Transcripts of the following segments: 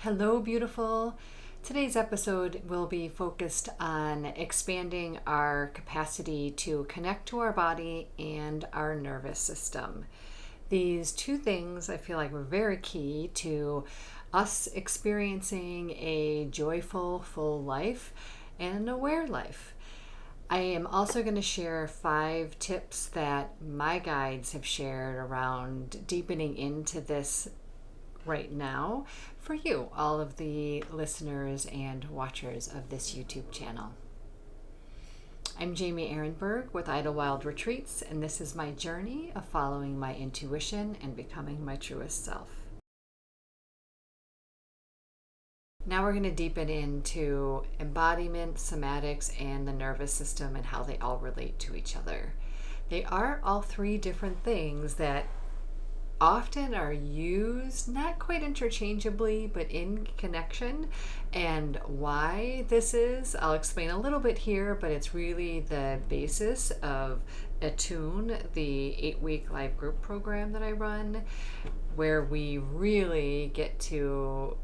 Hello, beautiful. Today's episode will be focused on expanding our capacity to connect to our body and our nervous system. These two things I feel like were very key to us experiencing a joyful, full life and an aware life. I am also going to share 5 tips that my guides have shared around deepening into this right now for you, all of the listeners and watchers of this YouTube channel. I'm Jamie Ehrenberg with Idlewild Retreats, and this is my journey of following my intuition and becoming my truest self. Now we're going to deepen into embodiment, somatics, and the nervous system and how they all relate to each other. They are all 3 different things that often are used not quite interchangeably but in connection, and why this is I'll explain a little bit here, but it's really the basis of Attune, the 8-week live group program that I run, where we really get to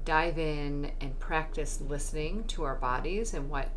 dive in and practice listening to our bodies and what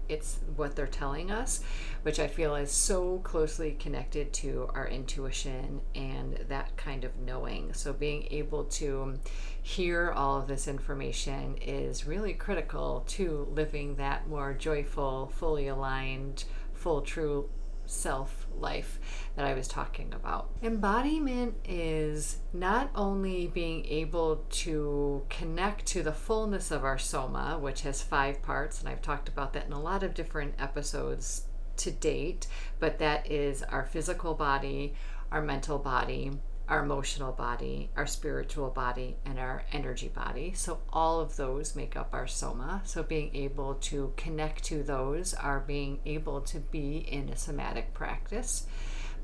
they're telling us, which I feel is so closely connected to our intuition and that kind of knowing. So being able to hear all of this information is really critical to living that more joyful, fully aligned, full true self life that I was talking about. Embodiment is not only being able to connect to the fullness of our soma, which has 5 parts, and I've talked about that in a lot of different episodes to date, but that is our physical body, our mental body, our emotional body, our spiritual body, and our energy body. So all of those make up our soma. So being able to connect to those are being able to be in a somatic practice.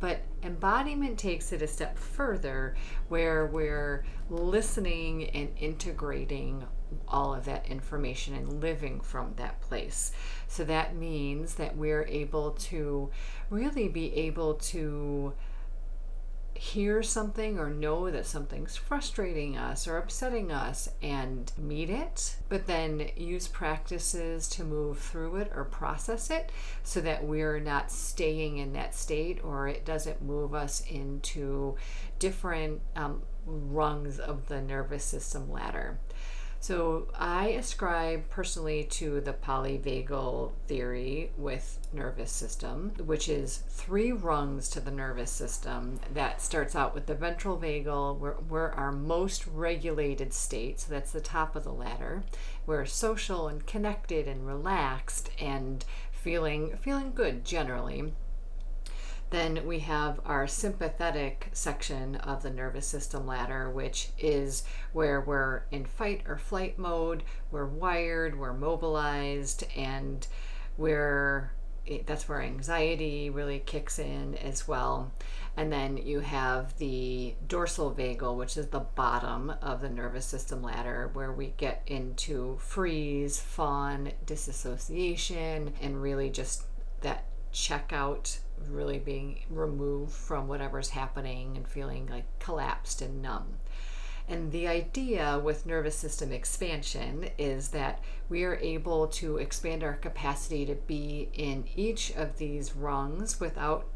But embodiment takes it a step further, where we're listening and integrating all of that information and living from that place. So that means that we're able to really be able to hear something or know that something's frustrating us or upsetting us and meet it, but then use practices to move through it or process it so that we're not staying in that state, or it doesn't move us into different rungs of the nervous system ladder. So I ascribe personally to the polyvagal theory with nervous system, which is 3 rungs to the nervous system. That starts out with the ventral vagal. We're our most regulated state, so that's the top of the ladder. We're social and connected and relaxed and feeling good generally. Then we have our sympathetic section of the nervous system ladder, which is where we're in fight or flight mode, we're wired, we're mobilized, and that's where anxiety really kicks in as well. And then you have the dorsal vagal, which is the bottom of the nervous system ladder, where we get into freeze, fawn, disassociation, and really just that check out, really being removed from whatever's happening and feeling like collapsed and numb. And the idea with nervous system expansion is that we are able to expand our capacity to be in each of these rungs without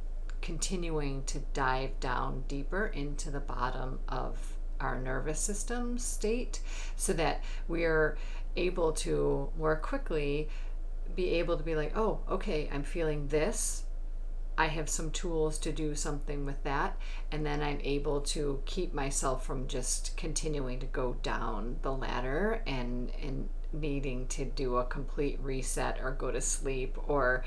continuing to dive down deeper into the bottom of our nervous system state, so that we are able to more quickly be able to be like, oh, okay, I'm feeling this. I have some tools to do something with that, and then I'm able to keep myself from just continuing to go down the ladder and needing to do a complete reset or go to sleep, or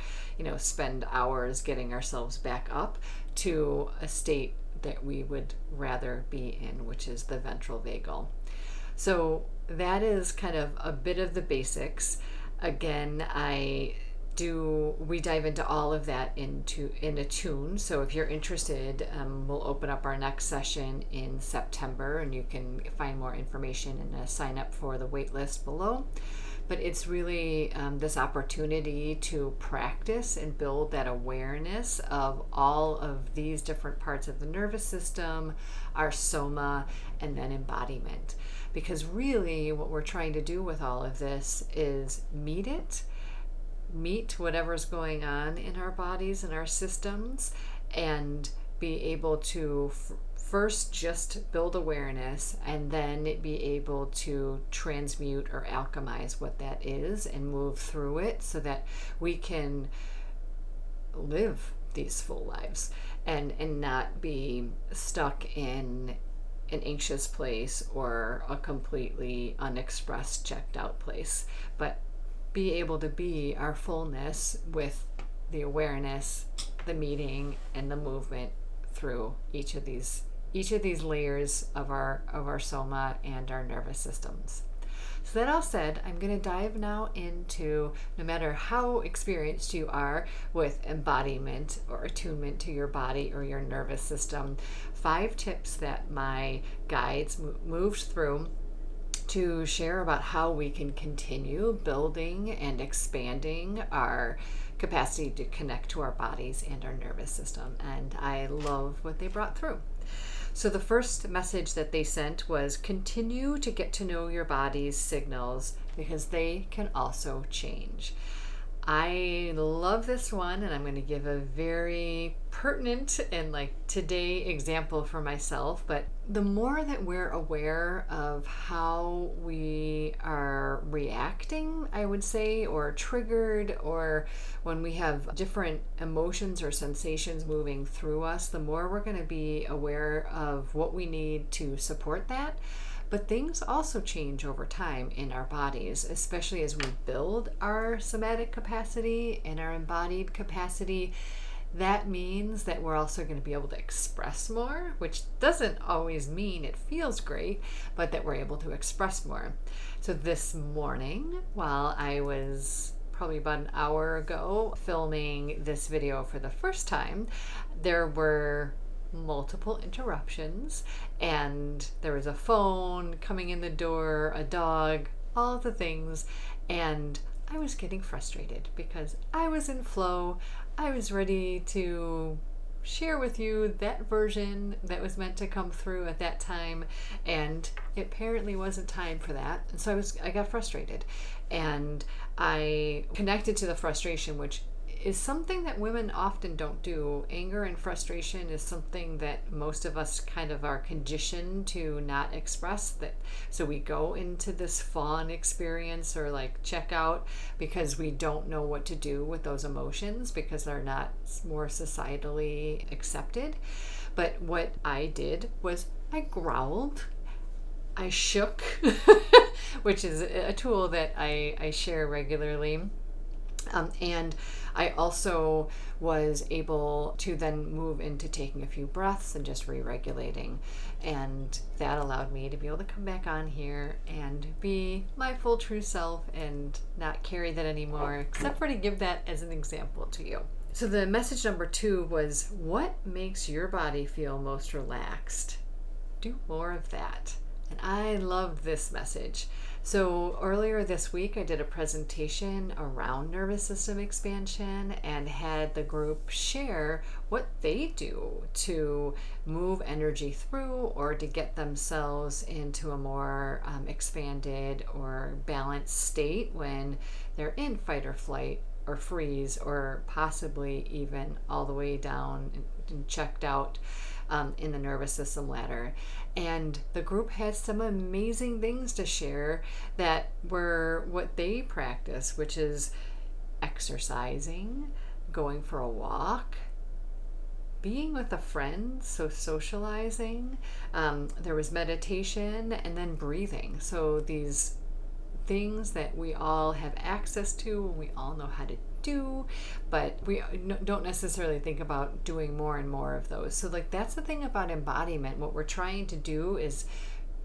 spend hours getting ourselves back up to a state that we would rather be in, which is the ventral vagal. So that is kind of a bit of the basics. Again, we dive into all of that in Attune. So if you're interested, we'll open up our next session in September, and you can find more information and sign up for the waitlist below. but it's really this opportunity to practice and build that awareness of all of these different parts of the nervous system, our soma, and then embodiment. Because really what we're trying to do with all of this is meet whatever's going on in our bodies and our systems, and be able to first just build awareness, and then be able to transmute or alchemize what that is and move through it so that we can live these full lives and not be stuck in an anxious place or a completely unexpressed, checked out place, but be able to be our fullness with the awareness, the meeting, and the movement through each of these layers of our soma and our nervous systems. So that all said, I'm going to dive now into, no matter how experienced you are with embodiment or attunement to your body or your nervous system, 5 tips that my guides moved through to share about how we can continue building and expanding our capacity to connect to our bodies and our nervous system. And I love what they brought through. So the first message that they sent was, continue to get to know your body's signals because they can also change. I love this one, and I'm going to give a very pertinent and like today example for myself. But the more that we're aware of how we are reacting, I would say, or triggered, or when we have different emotions or sensations moving through us, the more we're going to be aware of what we need to support that. But things also change over time in our bodies, especially as we build our somatic capacity and our embodied capacity. That means that we're also going to be able to express more, which doesn't always mean it feels great, but that we're able to express more. So this morning, while I was probably about an hour ago filming this video for the first time, there were multiple interruptions, and there was a phone coming in the door, a dog, all of the things, and I was getting frustrated because I was in flow. I was ready to share with you that version that was meant to come through at that time, and it apparently wasn't time for that. And so I got frustrated, and I connected to the frustration, which is something that women often don't do. Anger and frustration is something that most of us kind of are conditioned to not express. That so we go into this fawn experience or like check out because we don't know what to do with those emotions because they're not more societally accepted. But what I did was I growled, I shook, which is a tool that I share regularly. And I also was able to then move into taking a few breaths and just re-regulating. And that allowed me to be able to come back on here and be my full true self and not carry that anymore, except for to give that as an example to you. So the message number 2 was, what makes your body feel most relaxed? Do more of that. And I loved this message. So earlier this week, I did a presentation around nervous system expansion and had the group share what they do to move energy through or to get themselves into a more expanded or balanced state when they're in fight or flight or freeze, or possibly even all the way down and checked out in the nervous system ladder. And the group had some amazing things to share that were what they practice, which is exercising, going for a walk, being with a friend, so socializing. There was meditation, and then breathing. So these things that we all have access to and we all know how to do, but we don't necessarily think about doing more and more of those. So like that's the thing about embodiment. What we're trying to do is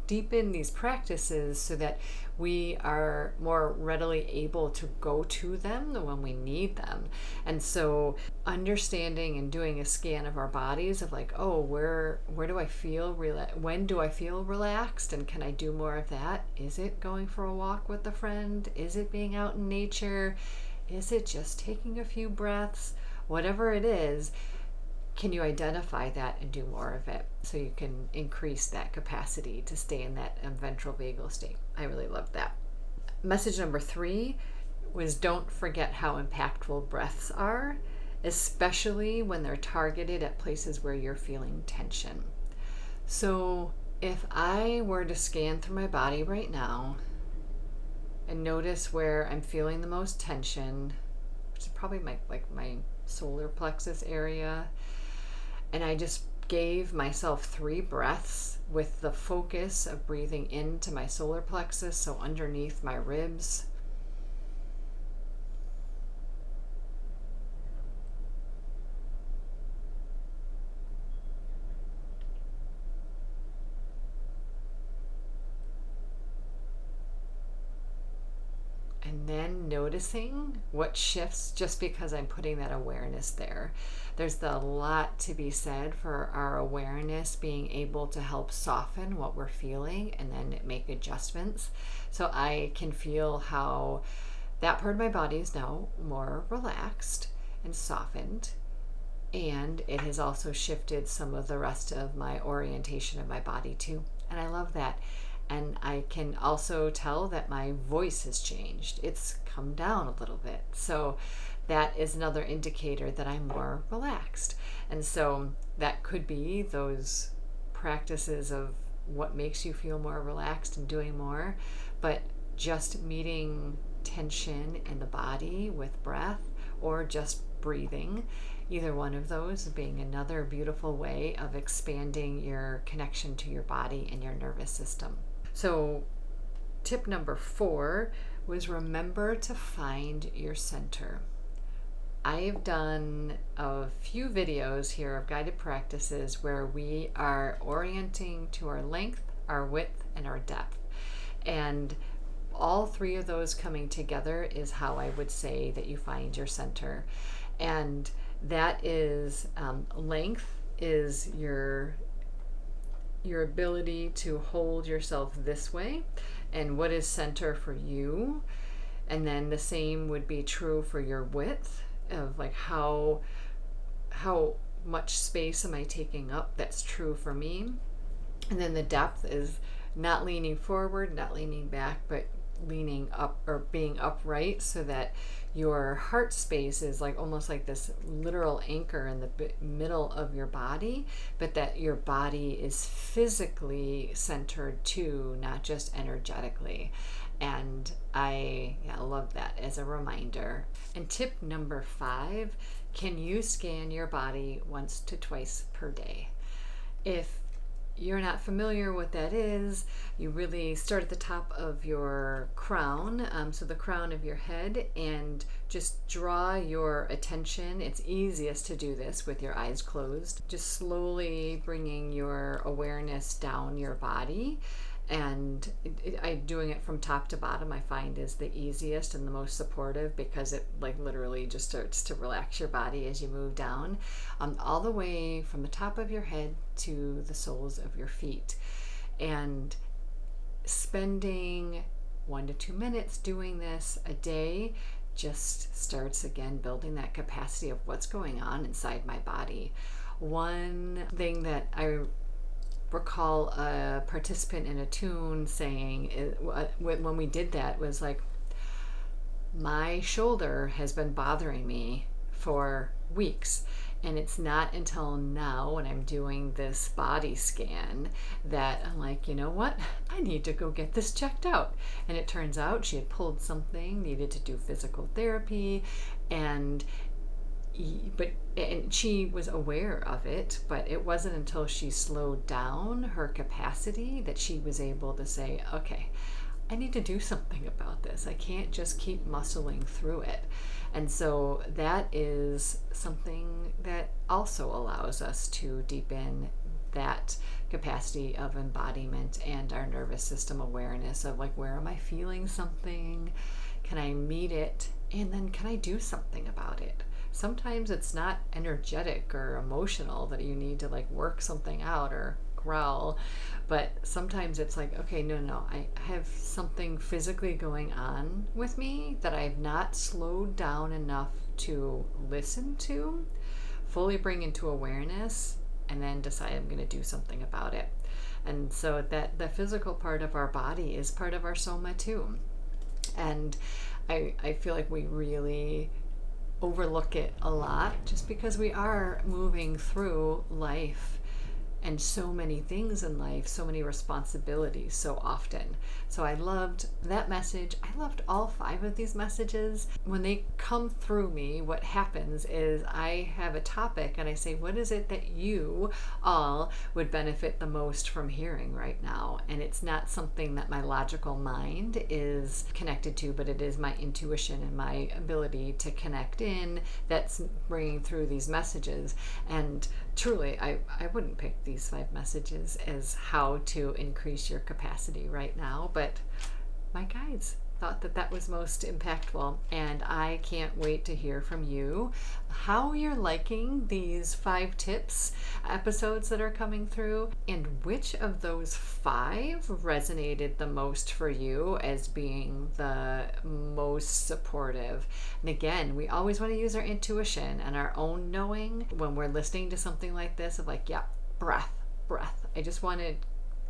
deepen these practices so that we are more readily able to go to them when we need them. And so understanding and doing a scan of our bodies of like, oh, where do I feel when do I feel relaxed, and can I do more of that? Is it going for a walk with a friend? Is it being out in nature? Is it just taking a few breaths? Whatever it is, can you identify that and do more of it so you can increase that capacity to stay in that ventral vagal state? I really love that. Message number 3 was don't forget how impactful breaths are, especially when they're targeted at places where you're feeling tension. So if I were to scan through my body right now and notice where I'm feeling the most tension, which is probably my solar plexus area, and I just gave myself 3 breaths with the focus of breathing into my solar plexus, so underneath my ribs. And then noticing what shifts just because I'm putting that awareness there. There's a lot to be said for our awareness being able to help soften what we're feeling and then make adjustments. So I can feel how that part of my body is now more relaxed and softened. And it has also shifted some of the rest of my orientation of my body too. And I love that. And I can also tell that my voice has changed. It's come down a little bit. So that is another indicator that I'm more relaxed. And so that could be those practices of what makes you feel more relaxed and doing more. But just meeting tension in the body with breath or just breathing, either one of those being another beautiful way of expanding your connection to your body and your nervous system. So tip number 4 was remember to find your center. I've done a few videos here of guided practices where we are orienting to our length, our width, and our depth. And all 3 of those coming together is how I would say that you find your center. And that is length is your ability to hold yourself this way, and what is center for you. And then the same would be true for your width of like how much space am I taking up. That's true for me. And then the depth is not leaning forward, not leaning back, but leaning up or being upright so that your heart space is like almost like this literal anchor in the middle of your body, but that your body is physically centered too, not just energetically. And I love that as a reminder. And tip number 5, can you scan your body once to twice per day? If you're not familiar what that is, you really start at the top of your crown, so the crown of your head, and just draw your attention. It's easiest to do this with your eyes closed. Just slowly bringing your awareness down your body. And doing it from top to bottom I find is the easiest and the most supportive, because it like literally just starts to relax your body as you move down, all the way from the top of your head to the soles of your feet. And spending 1 to 2 minutes doing this a day just starts again building that capacity of what's going on inside my body. One thing that I recall a participant in Attune saying when we did that was like, my shoulder has been bothering me for weeks, and it's not until now when I'm doing this body scan that I'm like, you know what, I need to go get this checked out. And it turns out she had pulled something, needed to do physical therapy, and she was aware of it, but it wasn't until she slowed down her capacity that she was able to say, okay, I need to do something about this. I can't just keep muscling through it. And so that is something that also allows us to deepen that capacity of embodiment and our nervous system awareness of like, where am I feeling something? Can I meet it? And then can I do something about it? Sometimes it's not energetic or emotional that you need to like work something out or growl, but sometimes it's like, okay, no, I have something physically going on with me that I've not slowed down enough to listen to, fully bring into awareness, and then decide I'm going to do something about it. And so that the physical part of our body is part of our soma too. And I feel like we really overlook it a lot just because we are moving through life and so many things in life, so many responsibilities so often. So I loved that message. I loved all 5 of these messages. When they come through me, what happens is I have a topic and I say, what is it that you all would benefit the most from hearing right now? And it's not something that my logical mind is connected to, but it is my intuition and my ability to connect in that's bringing through these messages. And truly, I wouldn't pick these 5 messages as how to increase your capacity right now, but my guides thought that that was most impactful, and I can't wait to hear from you how you're liking these 5 tips episodes that are coming through, and which of those 5 resonated the most for you as being the most supportive. And again, we always want to use our intuition and our own knowing when we're listening to something like this of like, yeah, breath. I just want to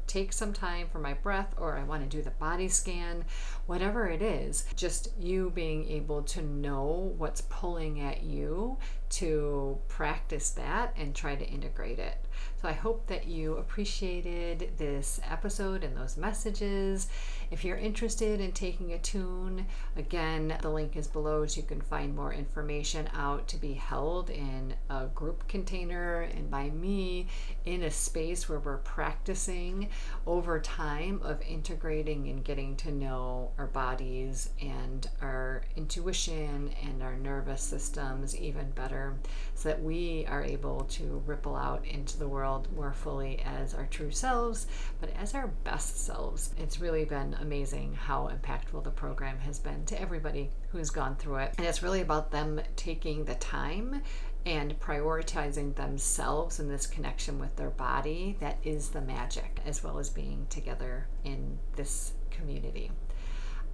take some time for my breath, or I want to do the body scan, whatever it is, just you being able to know what's pulling at you to practice that and try to integrate it. So I hope that you appreciated this episode and those messages. If you're interested in taking Attune, again, the link is below so you can find more information out to be held in a group container and by me in a space where we're practicing over time of integrating and getting to know our bodies and our intuition and our nervous systems even better, so that we are able to ripple out into the world more fully as our true selves, but as our best selves. It's really been amazing how impactful the program has been to everybody who's gone through it. And it's really about them taking the time and prioritizing themselves in this connection with their body that is the magic, as well as being together in this community.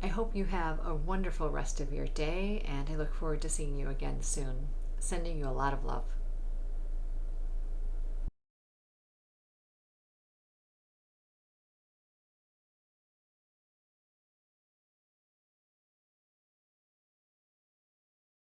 I hope you have a wonderful rest of your day, and I look forward to seeing you again soon. Sending you a lot of love.